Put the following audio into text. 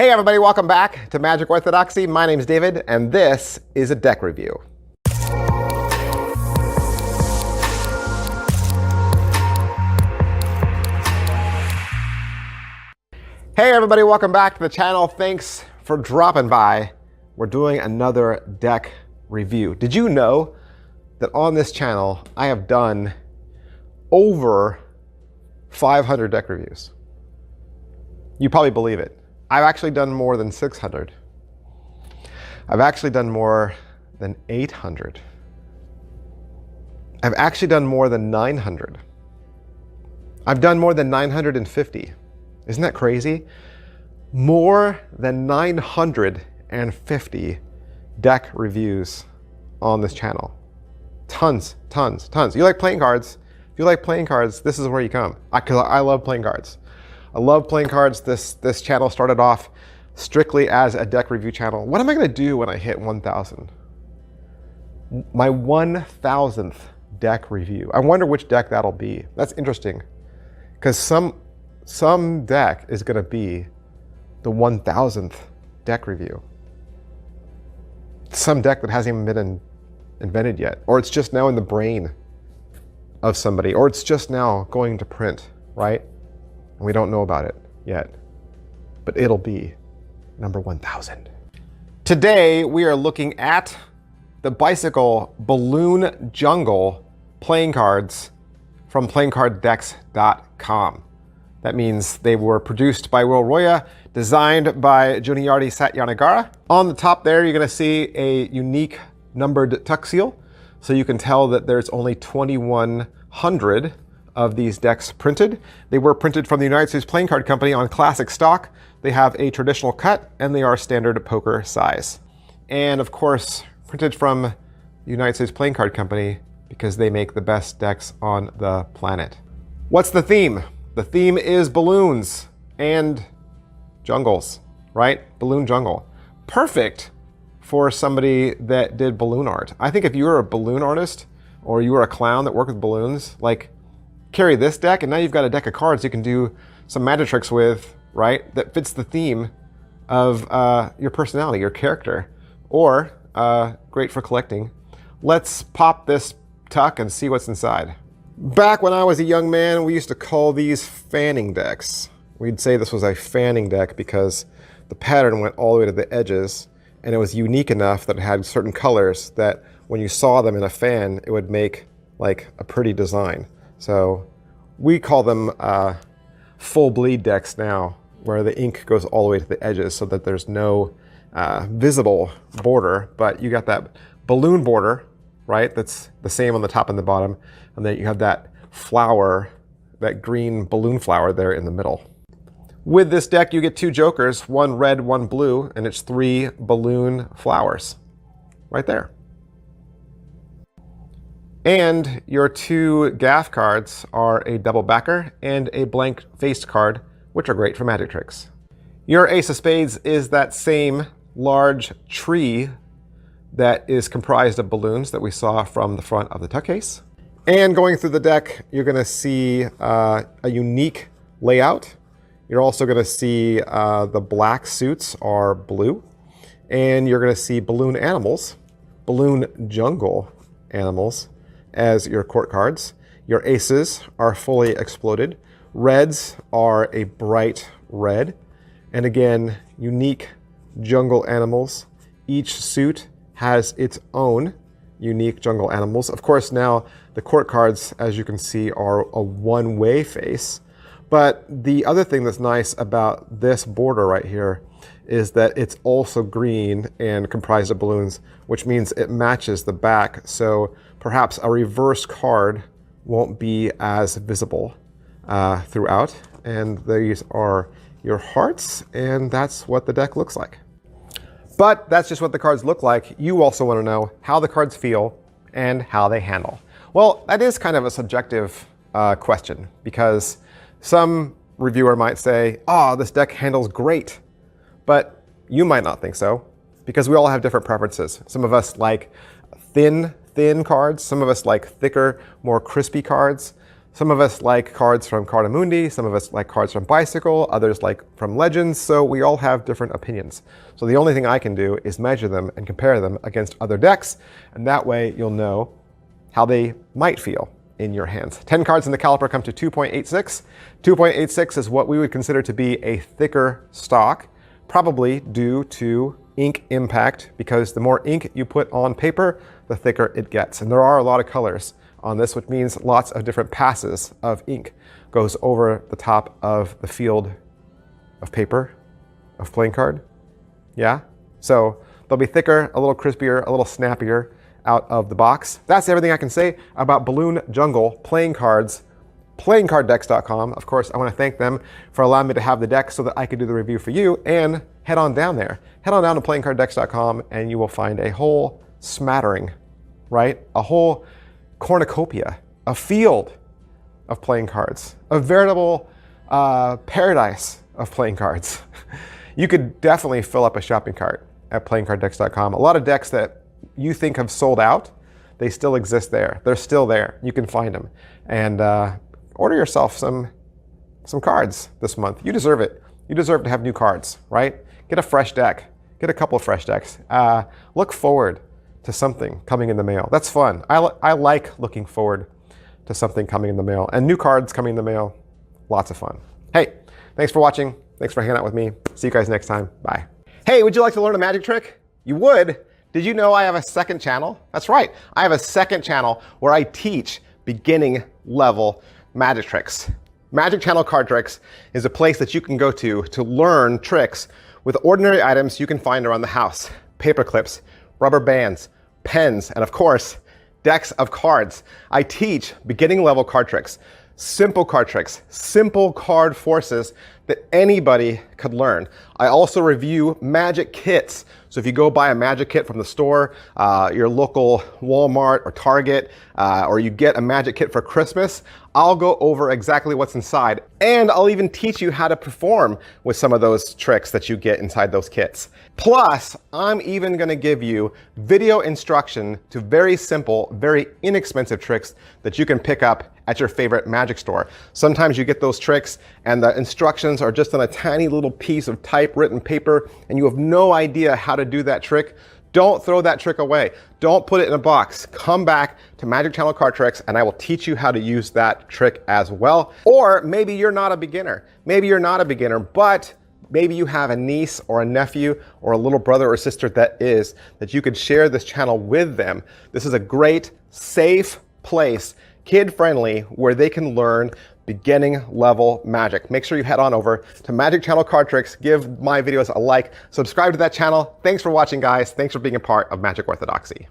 Hey everybody, welcome back to Magic Orthodoxy. My name's David, and this is a deck review. Hey everybody, welcome back to the channel. Thanks for dropping by. We're doing another deck review. Did you know that on this channel, I have done over 500 deck reviews? You probably believe it. I've actually done more than 600. I've actually done more than 800. I've actually done more than 900. I've done more than 950. Isn't that crazy? More than 950 deck reviews on this channel. Tons, tons, tons. You like playing cards? If you like playing cards, this is where you come. Because I love playing cards. I love playing cards. This channel started off strictly as a deck review channel. What am I going to do when I hit 1,000? My 1,000th deck review. I wonder which deck that'll be. That's interesting. Because some deck is going to be the 1,000th deck review. Some deck that hasn't even been invented yet. Or it's just now in the brain of somebody. Or it's just now going to print, right? And we don't know about it yet. But it'll be number 1,000. Today, we are looking at the Bicycle Balloon Jungle playing cards from playingcarddex.com. That means they were produced by Will Roya, designed by Juniardi Satyanagara. On the top there, you're going to see a unique numbered tuck seal. So you can tell that there's only 2,100 of these decks printed. They were printed from the United States Playing Card Company on classic stock. They have a traditional cut, and they are standard poker size. And of course, printed from the United States Playing Card Company because they make the best decks on the planet. What's the theme? The theme is balloons and jungles, right? Balloon jungle. Perfect for somebody that did balloon art. I think if you were a balloon artist or you were a clown that worked with balloons, like carry this deck and now you've got a deck of cards you can do some magic tricks with, right? That fits the theme of your personality, your character, or great for collecting. Let's pop this tuck and see what's inside. Back when I was a young man, we used to call these fanning decks. We'd say this was a fanning deck because the pattern went all the way to the edges and it was unique enough that it had certain colors that when you saw them in a fan, it would make like a pretty design. So we call them full bleed decks now, where the ink goes all the way to the edges so that there's no visible border, but you got that balloon border, right? That's the same on the top and the bottom. And then you have that flower, that green balloon flower there in the middle. With this deck, you get two jokers, one red, one blue, and it's 3 balloon flowers right there. And your 2 gaff cards are a double backer and a blank faced card, which are great for magic tricks. Your ace of spades is that same large tree that is comprised of balloons that we saw from the front of the tuck case. And going through the deck, you're going to see a unique layout. You're also going to see the black suits are blue. And you're going to see balloon animals, balloon jungle animals, as your court cards. Your aces are fully exploded. Reds are a bright red. And again, unique jungle animals. Each suit has its own unique jungle animals. Of course, now the court cards, as you can see, are a one-way face. But the other thing that's nice about this border right here is that it's also green and comprised of balloons, which means it matches the back. So perhaps a reverse card won't be as visible throughout. And these are your hearts, and that's what the deck looks like. But that's just what the cards look like. You also want to know how the cards feel and how they handle. Well, that is kind of a subjective question, because some reviewer might say, oh, this deck handles great. But you might not think so, because we all have different preferences. Some of us like thin cards. Some of us like thicker, more crispy cards. Some of us like cards from Cardamundi, some of us like cards from Bicycle, others like from Legends, so we all have different opinions. So the only thing I can do is measure them and compare them against other decks, and that way you'll know how they might feel in your hands. 10 cards in the caliper come to 2.86. 2.86 is what we would consider to be a thicker stock, probably due to ink impact, because the more ink you put on paper, the thicker it gets. And there are a lot of colors on this, which means lots of different passes of ink goes over the top of the field of paper, of playing card. Yeah? So they'll be thicker, a little crispier, a little snappier out of the box. That's everything I can say about Balloon Jungle playing cards. PlayingCardDecks.com. Of course, I want to thank them for allowing me to have the deck so that I could do the review for you, and head on down there. Head on down to PlayingCardDecks.com and you will find a whole smattering, right? A whole cornucopia, a field of playing cards, a veritable paradise of playing cards. You could definitely fill up a shopping cart at PlayingCardDecks.com. A lot of decks that you think have sold out, they still exist there. They're still there. You can find them. And order yourself some cards this month. You deserve it. You deserve to have new cards, right? Get a fresh deck. Get a couple of fresh decks. Look forward to something coming in the mail. That's fun. I like looking forward to something coming in the mail. And new cards coming in the mail, lots of fun. Hey, thanks for watching. Thanks for hanging out with me. See you guys next time. Bye. Hey, would you like to learn a magic trick? You would? Did you know I have a second channel? That's right. I have a second channel where I teach beginning level magic tricks. Magic Channel Card Tricks is a place that you can go to learn tricks with ordinary items you can find around the house. Paper clips, rubber bands, pens, and of course, decks of cards. I teach beginning level card tricks, simple card tricks, simple card forces that anybody could learn. I also review magic kits. So if you go buy a magic kit from the store, your local Walmart or Target, or you get a magic kit for Christmas, I'll go over exactly what's inside. And I'll even teach you how to perform with some of those tricks that you get inside those kits. Plus, I'm even gonna give you video instruction to very simple, very inexpensive tricks that you can pick up at your favorite magic store. Sometimes you get those tricks and the instructions are just on a tiny little piece of typewritten paper and you have no idea how to do that trick. Don't throw that trick away. Don't put it in a box. Come back to Magic Channel Card Tricks and I will teach you how to use that trick as well. Or maybe you're not a beginner. Maybe you're not a beginner, but maybe you have a niece or a nephew or a little brother or sister that you could share this channel with them. This is a great, safe place, kid-friendly, where they can learn beginning level magic. Make sure you head on over to Magic Channel Card Tricks, give my videos a like, subscribe to that channel. Thanks for watching, guys. Thanks for being a part of Magic Orthodoxy.